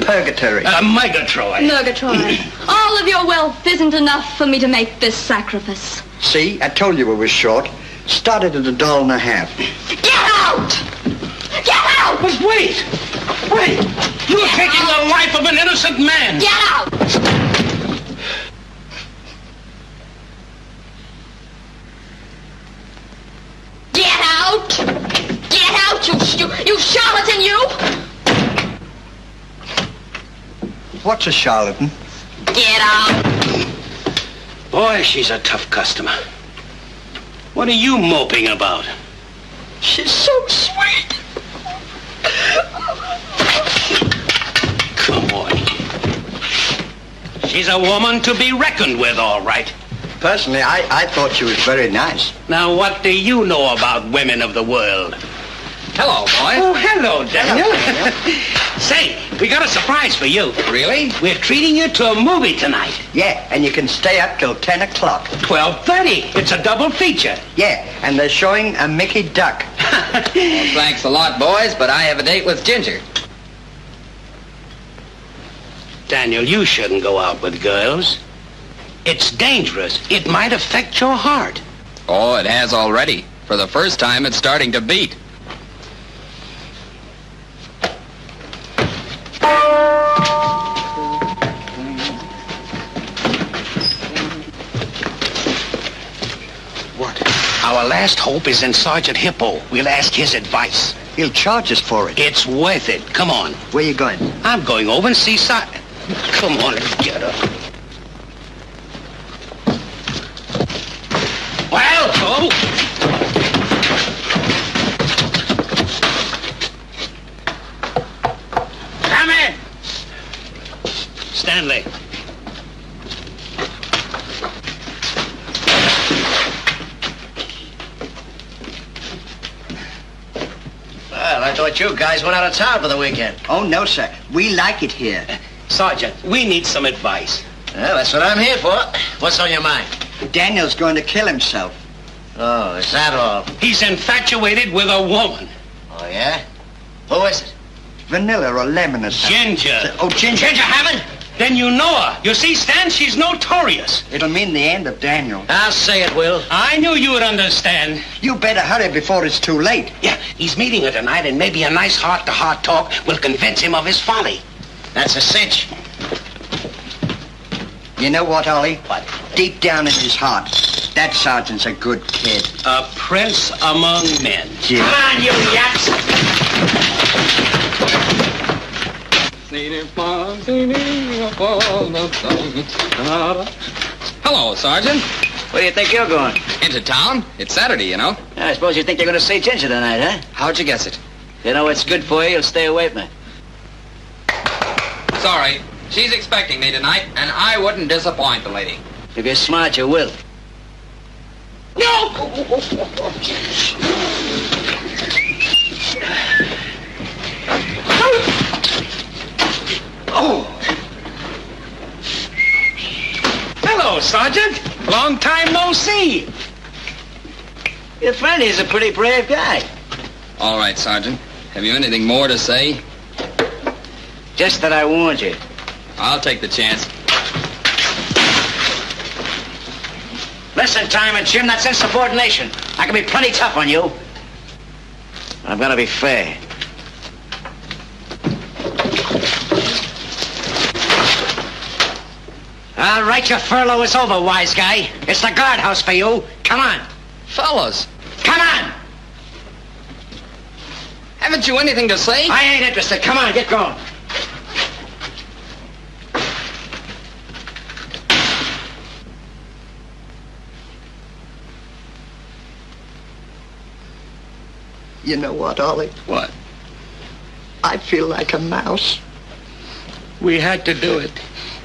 Purgatory. Murgatroyd. All of your wealth isn't enough for me to make this sacrifice. See, I told you it was short. Started at $1.50. Get out! Get out! But wait! You're taking the life of an innocent man! Get out! Get out! Get out, you charlatan, you! What's a charlatan? Get out! Boy, she's a tough customer. What are you moping about? She's so sweet. Come on. She's a woman to be reckoned with, all right. Personally, I thought she was very nice. Now, what do you know about women of the world? Hello, boy. Oh, hello, Daniel. Say, we got a surprise for you. Really? We're treating you to a movie tonight. Yeah, and you can stay up till 10 o'clock. 12:30. It's a double feature. Yeah, and they're showing a Mickey Duck. Well, thanks a lot, boys, but I have a date with Ginger. Daniel, you shouldn't go out with girls. It's dangerous. It might affect your heart. Oh, it has already. For the first time, it's starting to beat. What? Our last hope is in Sergeant Hippo. We'll ask his advice. He'll charge us for it. It's worth it. Come on. Where you going? I'm going over and see Come on, get up. Well, oh. Come in. Stanley. Well, I thought you guys went out of town for the weekend. Oh, no, sir. We like it here. Sergeant, we need some advice. Well, that's what I'm here for. What's on your mind? Daniel's going to kill himself. Oh, is that all? He's infatuated with a woman. Oh, yeah? Who is it? Vanilla or lemon or something. Ginger. Oh, Ginger. Ginger Hammond? Then you know her. You see, Stan, she's notorious. It'll mean the end of Daniel. I'll say it will. I knew you would understand. You better hurry before it's too late. Yeah, he's meeting her tonight, and maybe a nice heart-to-heart talk will convince him of his folly. That's a cinch. You know what, Ollie? What? Deep down in his heart, that sergeant's a good kid. A prince among men. Yeah. Come on, you yaps! Hello, Sergeant. Where do you think you're going? Into town? It's Saturday, you know. I suppose you think you're going to see Ginger tonight, huh? How'd you guess it? You know what's good for you, you'll stay away from it. Sorry. She's expecting me tonight, and I wouldn't disappoint the lady. If you're smart, you will. No! Oh! Hello, Sergeant. Long time no see. Your friend is a pretty brave guy. All right, Sergeant. Have you anything more to say? Just that I warned you. I'll take the chance. Listen, Time and Jim, that's insubordination. I can be plenty tough on you. I'm gonna be fair. All right, your furlough is over, wise guy. It's the guardhouse for you. Come on. Fellas, Come on! haven't you anything to say? I ain't interested. Come on, get going. You know what, Ollie? What? I feel like a mouse. We had to do it.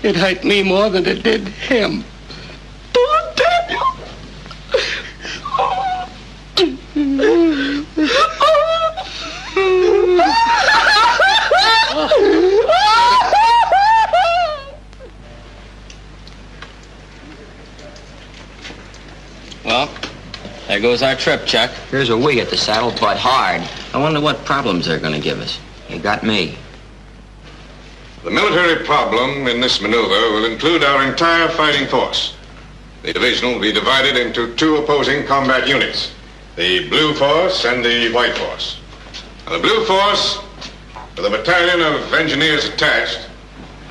It hurt me more than it did him. Oh, Daniel! Well, there goes our trip, Chuck. Here's a wig at the saddle, but hard. I wonder what problems they're going to give us. You got me. The military problem in this maneuver will include our entire fighting force. The division will be divided into two opposing combat units, the Blue Force and the White Force. Now, the Blue Force, with a battalion of engineers attached,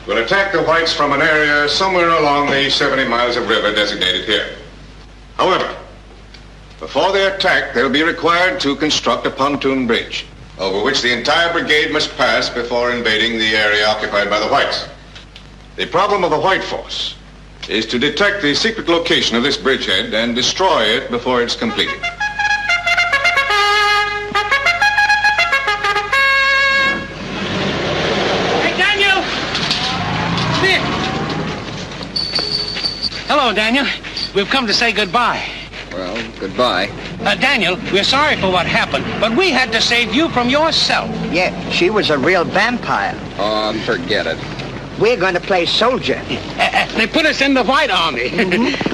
will attack the Whites from an area somewhere along the 70 miles of river designated here. However, before they attack, they'll be required to construct a pontoon bridge, over which the entire brigade must pass before invading the area occupied by the Whites. The problem of the White Force is to detect the secret location of this bridgehead and destroy it before it's completed. Hello, Daniel. We've come to say goodbye. Well, goodbye. Daniel, we're sorry for what happened, but we had to save you from yourself. Yeah, she was a real vampire. Oh, forget it. We're going to play soldier. They put us in the White Army.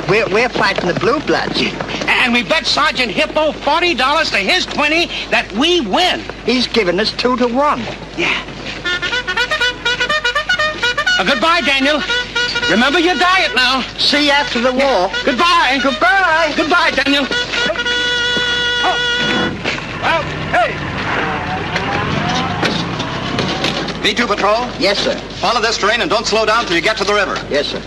We're fighting the Blue Bloods. And we bet Sergeant Hippo $40 to his 20 that we win. He's given us 2 to 1. Yeah. Goodbye, Daniel. Remember your diet now. See you after the war. Goodbye. Goodbye. Goodbye, Daniel. Oh. Well, hey. V2 Patrol? Yes, sir. Follow this train and don't slow down till you get to the river. Yes, sir.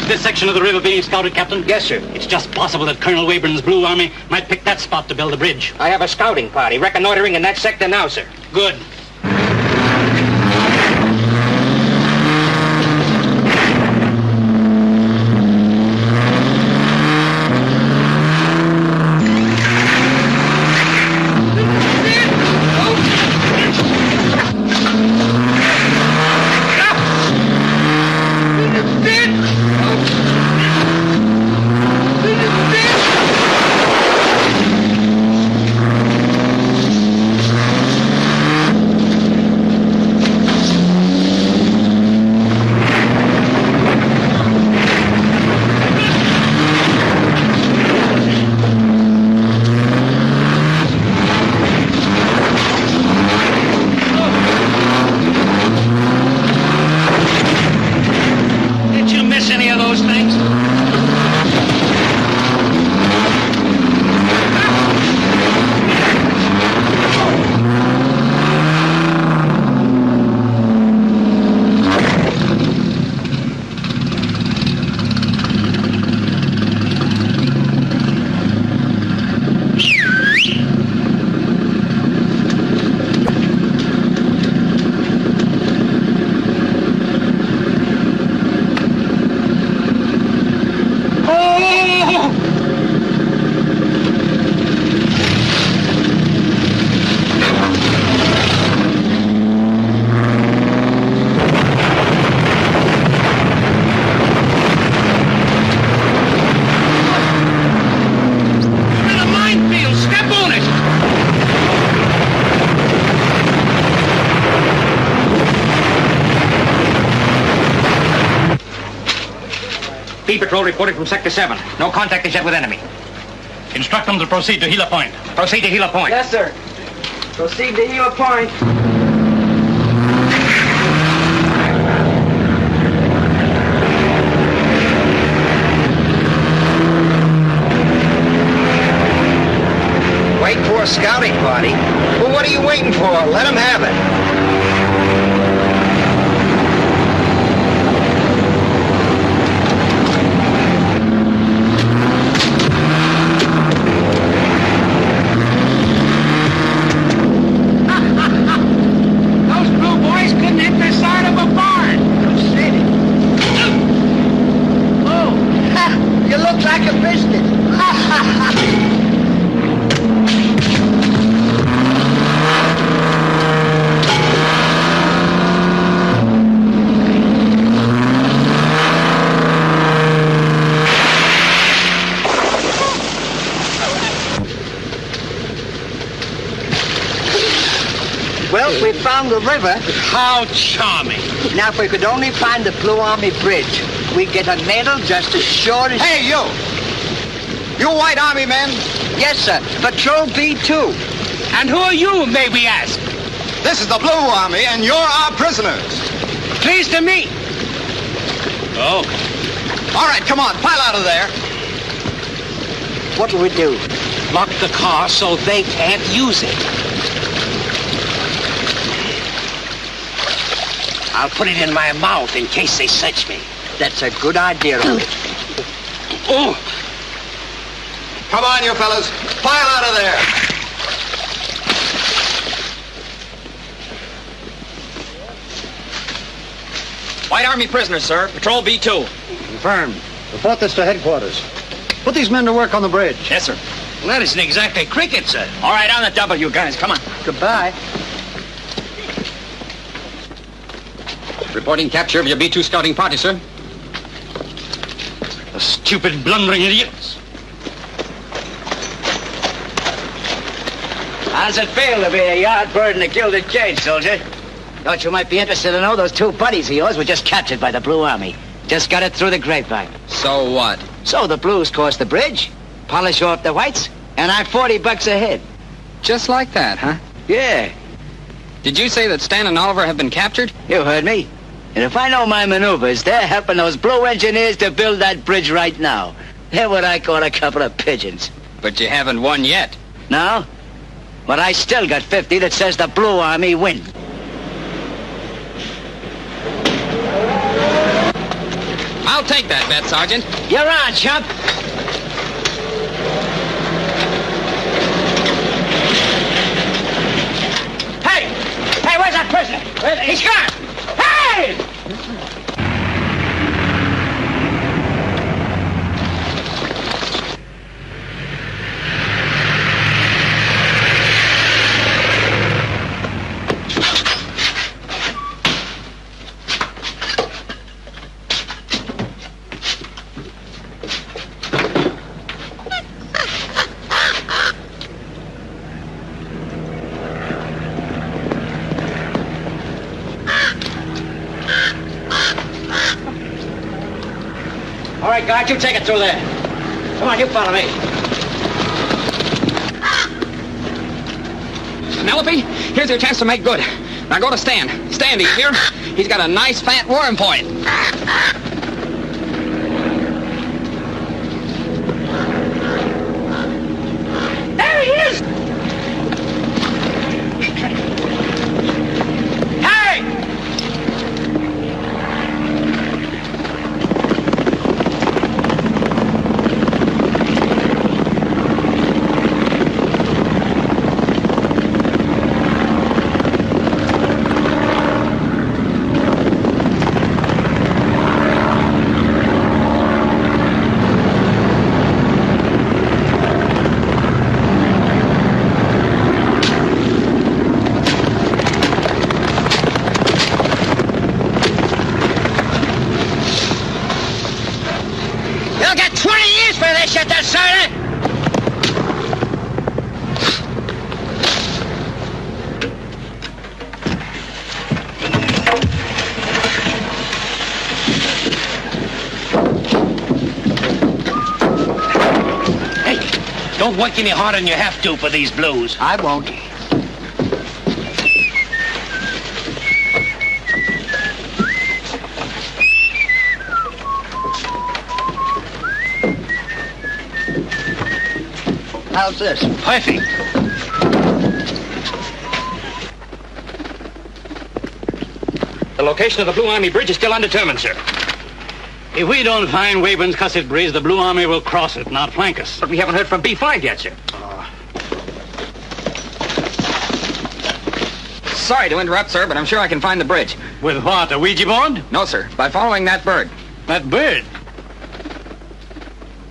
This section of the river being scouted, Captain? Yes, sir. It's just possible that Colonel Wayburn's Blue Army might pick that spot to build a bridge. I have a scouting party reconnoitering in that sector now, sir. Good. Patrol reported from Sector 7. No contact is yet with enemy. Instruct them to proceed to Gila Point. Proceed to Gila Point. Yes, sir. Proceed to Gila Point. Wait for a scouting party? Well, what are you waiting for? Let them have it. We found the river. How charming. Now, if we could only find the Blue Army Bridge, we'd get a medal just as sure as... Hey, you! You White Army men? Yes, sir. Patrol B2. And who are you, may we ask? This is the Blue Army, and you're our prisoners. Pleased to meet. Oh. All right, come on, pile out of there. What do we do? Lock the car so they can't use it. I'll put it in my mouth in case they search me. That's a good idea, Rolly. Oh! Come on, you fellas. Pile out of there. White Army prisoner, sir. Patrol B2. Confirmed. Report this to headquarters. Put these men to work on the bridge. Yes, sir. Well, that isn't exactly cricket, sir. All right, on the double, you guys. Come on. Goodbye. Reporting capture of your B2 scouting party, sir. The stupid, blundering idiots. How's it feel to be a yard bird in a gilded cage, soldier? Thought you might be interested to know those two buddies of yours were just captured by the Blue Army. Just got it through the grapevine. So what? So the Blues cross the bridge, polish off the whites, and I'm $40 ahead. Just like that, huh? Yeah. Did you say that Stan and Oliver have been captured? You heard me. And if I know my maneuvers, they're helping those Blue engineers to build that bridge right now. They're what I call a couple of pigeons. But you haven't won yet. No? But I still got 50 that says the Blue Army win. I'll take that bet, Sergeant. You're on, chump. Hey! Hey, where's that prisoner? He's gone! Hey! All right, guard, you take it through there. Come on, you follow me. Penelope, here's your chance to make good. Now go to Stan. Stan, do you hear? He's got a nice fat worm for you. There he is! Hey! You'll get 20 years for this shit, that sergeant! Hey, don't work any harder than you have to for these Blues. I won't. How's this? Perfect. The location of the Blue Army bridge is still undetermined, sir. If we don't find Weyburn's cussed bridge, the Blue Army will cross it, not flank us. But we haven't heard from B5 yet, sir. Sorry to interrupt, sir, but I'm sure I can find the bridge. With what, a Ouija board? No, sir. By following that bird. That bird?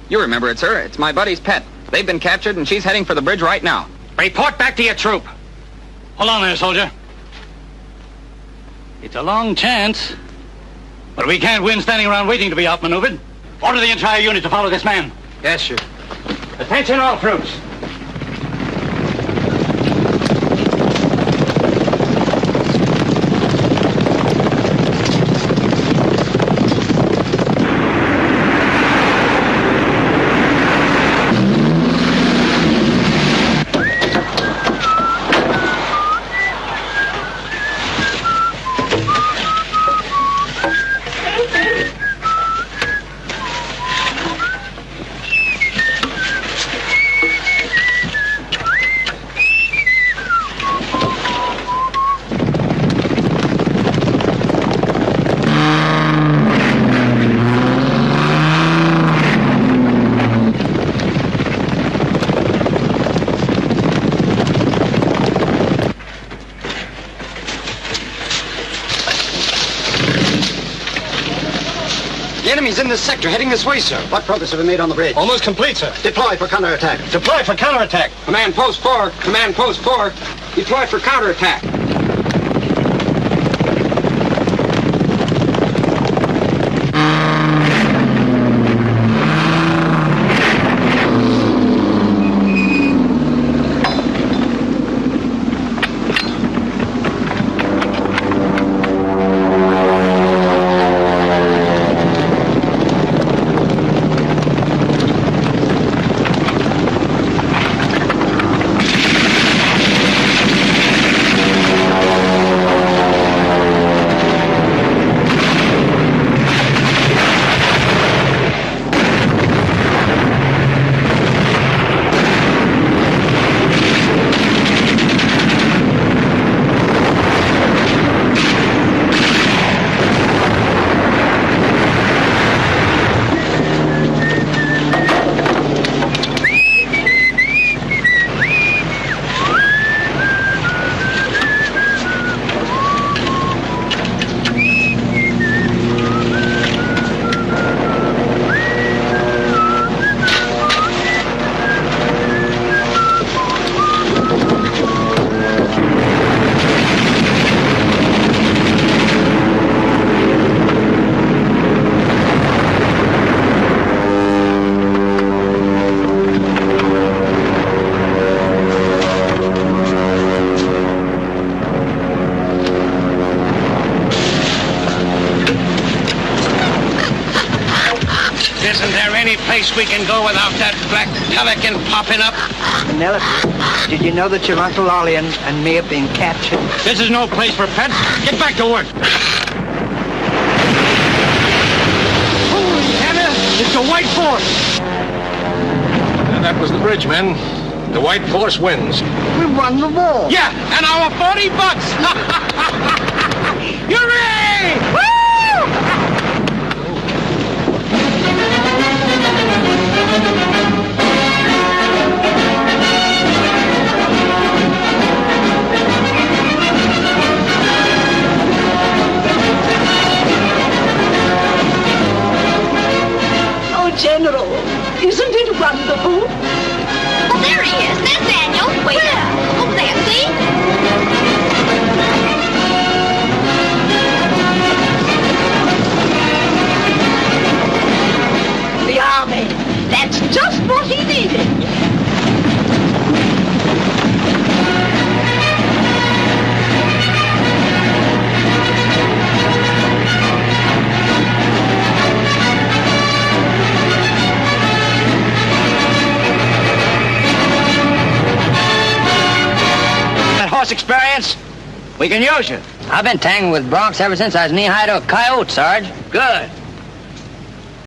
You remember it, sir. It's my buddy's pet. They've been captured, and she's heading for the bridge right now. Report back to your troop. Hold on there, soldier. It's a long chance, but we can't win standing around waiting to be outmaneuvered. Order the entire unit to follow this man. Yes, sir. Attention all troops. in this sector, heading this way, sir. What progress have we made on the bridge? Almost complete, sir. Deploy for counterattack. Deploy for counterattack. Command post 4. Command post 4. Deploy for counterattack. We can go without that black pelican popping up. Penelope, did you know that your Uncle Ollie and me have been captured? This is no place for pets. Get back to work. Holy Hannah! It's the White Force! That was the bridge, men. The White Force wins. We won the war. Yeah, and our $40. Hooray! Woo! General, isn't it wonderful? Oh, there he is. There's Daniel. Wait. Where? Over there, see? The army. That's just what he needed. Experience, we can use you. I've been tangled with broncs ever since I was knee-high to a coyote, Sarge. Good.